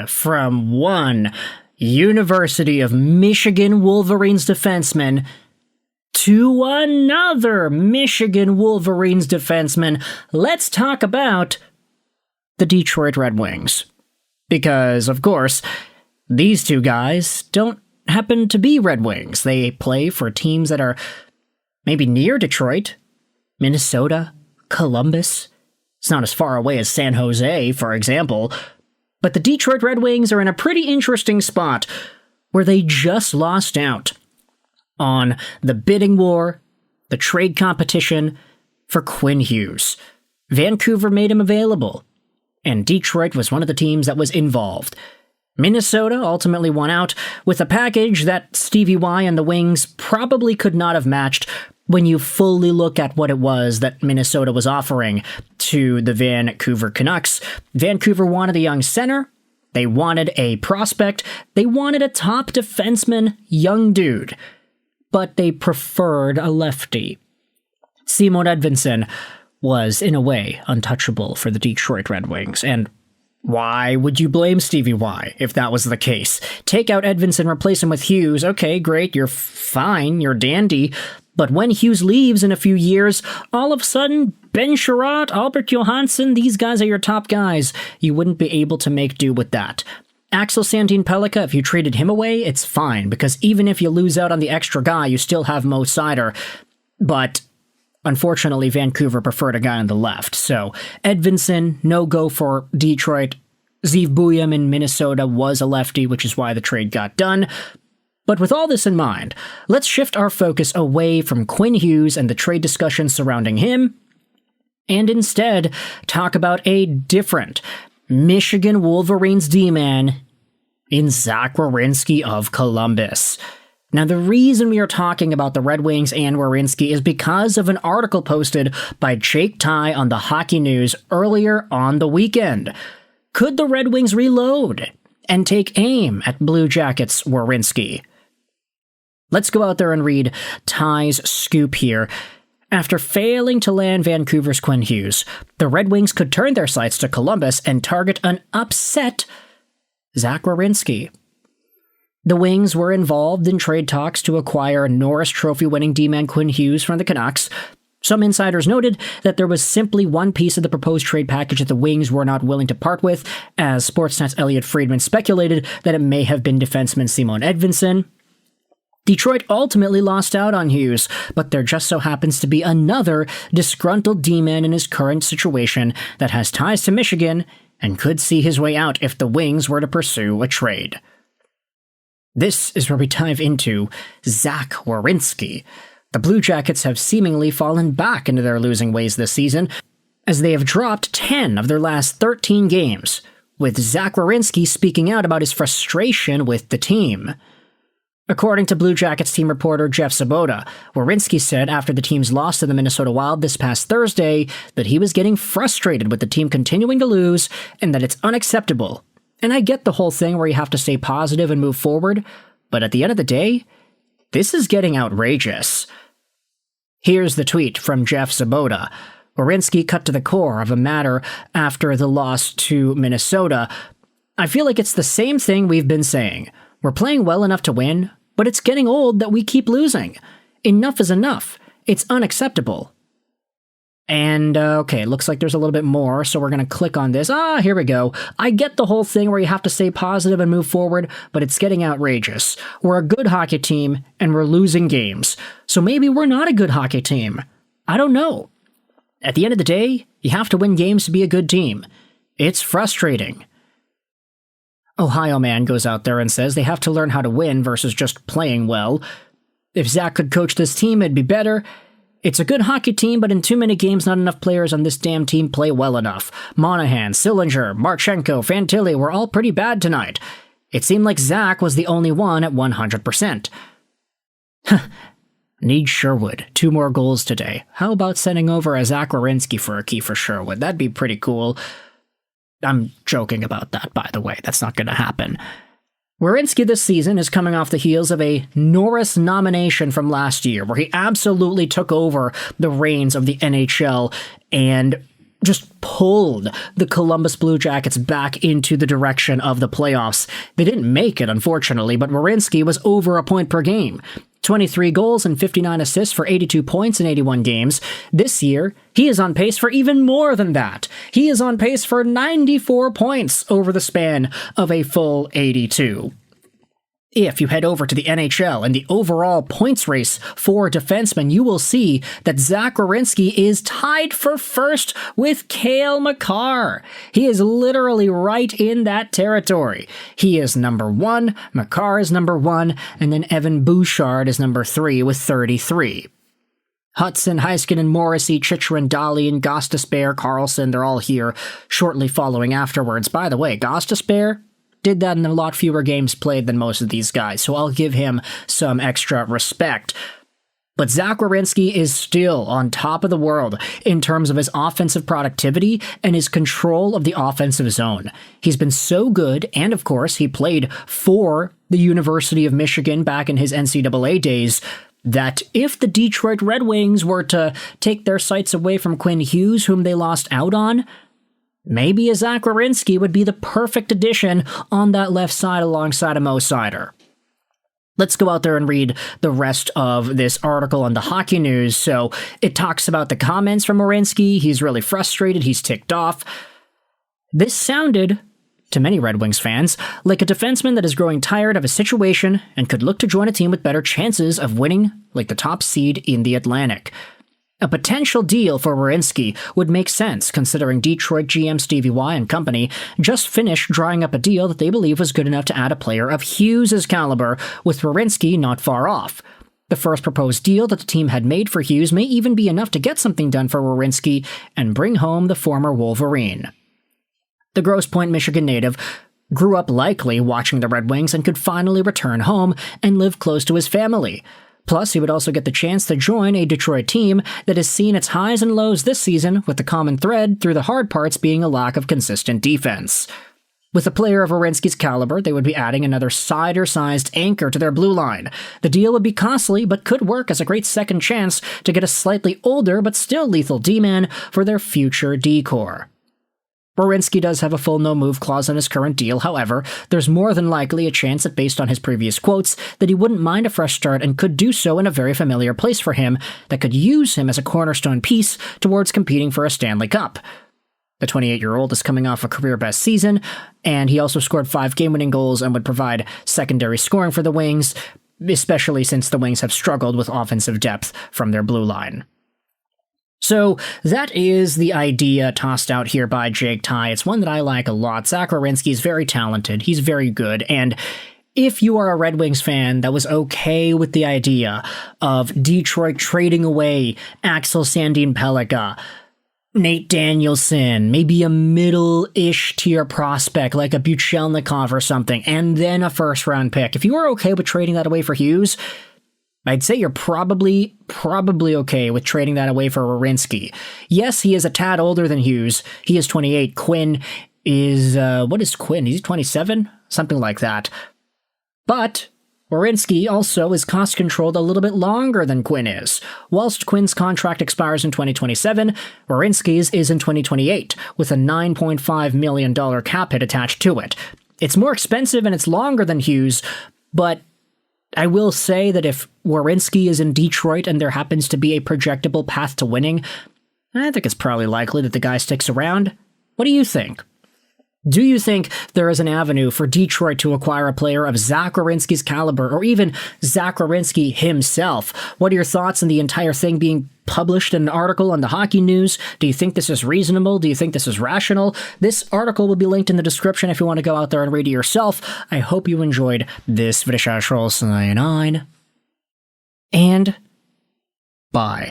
From one University of Michigan Wolverines defenseman to another Michigan Wolverines defenseman, let's talk about the Detroit Red Wings. Because, of course, these two guys don't happen to be Red Wings. They play for teams that are maybe near Detroit, Minnesota, Columbus. It's not as far away as San Jose, for example. But the Detroit Red Wings are in a pretty interesting spot where they just lost out on the bidding war, the trade competition for Quinn Hughes. Vancouver made him available, and Detroit was one of the teams that was involved. Minnesota ultimately won out with a package that Stevie Y and the Wings probably could not have matched when you fully look at what it was that Minnesota was offering to the Vancouver Canucks. Vancouver wanted a young center, they wanted a prospect, they wanted a top defenseman, young dude, but they preferred a lefty. Simon Edvinsson was, in a way, untouchable for the Detroit Red Wings, and why would you blame Stevie Y if that was the case? Take out Edvinsson, replace him with Hughes. Okay, great, you're fine, you're dandy. But when Hughes leaves in a few years, all of a sudden, Ben Sherratt, Albert Johansson, these guys are your top guys. You wouldn't be able to make do with that. Axel Sandin-Pellikka, if you traded him away, it's fine, because even if you lose out on the extra guy, you still have Mo Seider. But unfortunately, Vancouver preferred a guy on the left. So Edvinsson, no-go for Detroit. Zeev Buium in Minnesota was a lefty, which is why the trade got done. But with all this in mind, let's shift our focus away from Quinn Hughes and the trade discussion surrounding him, and instead talk about a different Michigan Wolverines D-man in Zach Werenski of Columbus. Now, the reason we are talking about the Red Wings and Werenski is because of an article posted by Jake Ty on the Hockey News earlier on the weekend. Could the Red Wings reload and take aim at Blue Jackets Werenski? Let's go out there and read Ty's scoop here. After failing to land Vancouver's Quinn Hughes, the Red Wings could turn their sights to Columbus and target an upset Zach Werenski. The Wings were involved in trade talks to acquire Norris Trophy-winning D-man Quinn Hughes from the Canucks. Some insiders noted that there was simply one piece of the proposed trade package that the Wings were not willing to part with, as Sportsnet's Elliot Friedman speculated that it may have been defenseman Simon Edvinsson. Detroit ultimately lost out on Hughes, but there just so happens to be another disgruntled D-man in his current situation that has ties to Michigan and could see his way out if the Wings were to pursue a trade. This is where we dive into Zach Werenski. The Blue Jackets have seemingly fallen back into their losing ways this season, as they have dropped 10 of their last 13 games, with Zach Werenski speaking out about his frustration with the team. According to Blue Jackets team reporter Jeff Sabota, Werenski said after the team's loss to the Minnesota Wild this past Thursday that he was getting frustrated with the team continuing to lose and that it's unacceptable. And I get the whole thing where you have to stay positive and move forward, but at the end of the day, this is getting outrageous. Here's the tweet from Jeff Sabota. Werenski cut to the core of a matter after the loss to Minnesota. I feel like it's the same thing we've been saying. We're playing well enough to win, but it's getting old that we keep losing. Enough is enough. It's unacceptable. And, okay, looks like there's a little bit more, so we're going to click on this. Here we go. I get the whole thing where you have to stay positive and move forward, but it's getting outrageous. We're a good hockey team, and we're losing games. So maybe we're not a good hockey team. I don't know. At the end of the day, you have to win games to be a good team. It's frustrating. Ohio Man goes out there and says they have to learn how to win versus just playing well. If Zach could coach this team, it'd be better. It's a good hockey team, but in too many games, not enough players on this damn team play well enough. Monahan, Sillinger, Marchenko, Fantilli were all pretty bad tonight. It seemed like Zach was the only one at 100%. Need Sherwood. 2 more goals today. How about sending over a Zach Werenski for a key for Sherwood? That'd be pretty cool. I'm joking about that, by the way. That's not going to happen. Werenski this season is coming off the heels of a Norris nomination from last year, where he absolutely took over the reins of the NHL and just pulled the Columbus Blue Jackets back into the direction of the playoffs. They didn't make it, unfortunately, but Werenski was over a point per game. 23 goals and 59 assists for 82 points in 81 games. This year, he is on pace for even more than that. He is on pace for 94 points over the span of a full 82. If you head over to the NHL and the overall points race for defensemen, you will see that Zach Werenski is tied for first with Cale Makar. He is literally right in that territory. He is number 1, Makar is number 1, and then Evan Bouchard is number 3 with 33. Hudson, Heiskanen, Morrissey, Chychrun, Dahlin, Gostisbehere, Carlson, they're all here shortly following afterwards. By the way, Gostisbehere did that in a lot fewer games played than most of these guys, so I'll give him some extra respect. But Zach Werenski is still on top of the world in terms of his offensive productivity and his control of the offensive zone. He's been so good, and of course, he played for the University of Michigan back in his NCAA days, that if the Detroit Red Wings were to take their sights away from Quinn Hughes, whom they lost out on, maybe a Zach Werenski would be the perfect addition on that left side alongside a Mo Seider. Let's go out there and read the rest of this article on the Hockey News. So it talks about the comments from Werenski. He's really frustrated. He's ticked off. This sounded, to many Red Wings fans, like a defenseman that is growing tired of a situation and could look to join a team with better chances of winning, like the top seed in the Atlantic. A potential deal for Werenski would make sense, considering Detroit GM Stevie Y and company just finished drawing up a deal that they believe was good enough to add a player of Hughes' caliber, with Werenski not far off. The first proposed deal that the team had made for Hughes may even be enough to get something done for Werenski and bring home the former Wolverine. The Grosse Pointe, Michigan native grew up likely watching the Red Wings and could finally return home and live close to his family. Plus, he would also get the chance to join a Detroit team that has seen its highs and lows this season, with the common thread through the hard parts being a lack of consistent defense. With a player of Werenski's caliber, they would be adding another Seider-sized anchor to their blue line. The deal would be costly, but could work as a great second chance to get a slightly older but still lethal D-man for their future D-core. Werenski does have a full no-move clause on his current deal. However, there's more than likely a chance that, based on his previous quotes, that he wouldn't mind a fresh start and could do so in a very familiar place for him that could use him as a cornerstone piece towards competing for a Stanley Cup. The 28-year-old is coming off a career-best season, and he also scored 5 game-winning goals and would provide secondary scoring for the Wings, especially since the Wings have struggled with offensive depth from their blue line. So that is the idea tossed out here by Jake Ty. It's one that I like a lot. Zach Werenski is very talented. He's very good. And if you are a Red Wings fan that was okay with the idea of Detroit trading away Axel Sandin-Pellikka, Nate Danielson, maybe a middle-ish tier prospect like a Buchelnikov or something, and then a first-round pick, if you are okay with trading that away for Hughes, I'd say you're probably okay with trading that away for Werenski. Yes, he is a tad older than Hughes. He is 28. Quinn is, what is Quinn? He's 27? Something like that. But Werenski also is cost-controlled a little bit longer than Quinn is. Whilst Quinn's contract expires in 2027, Werenski's is in 2028, with a $9.5 million cap hit attached to it. It's more expensive and it's longer than Hughes, but I will say that if Werenski is in Detroit and there happens to be a projectable path to winning, I think it's probably likely that the guy sticks around. What do you think? Do you think there is an avenue for Detroit to acquire a player of Zach Werenski's caliber, or even Zach Werenski himself? What are your thoughts on the entire thing being published in an article on the Hockey News? Do you think this is reasonable? Do you think this is rational? This article will be linked in the description if you want to go out there and read it yourself. I hope you enjoyed this video. And bye.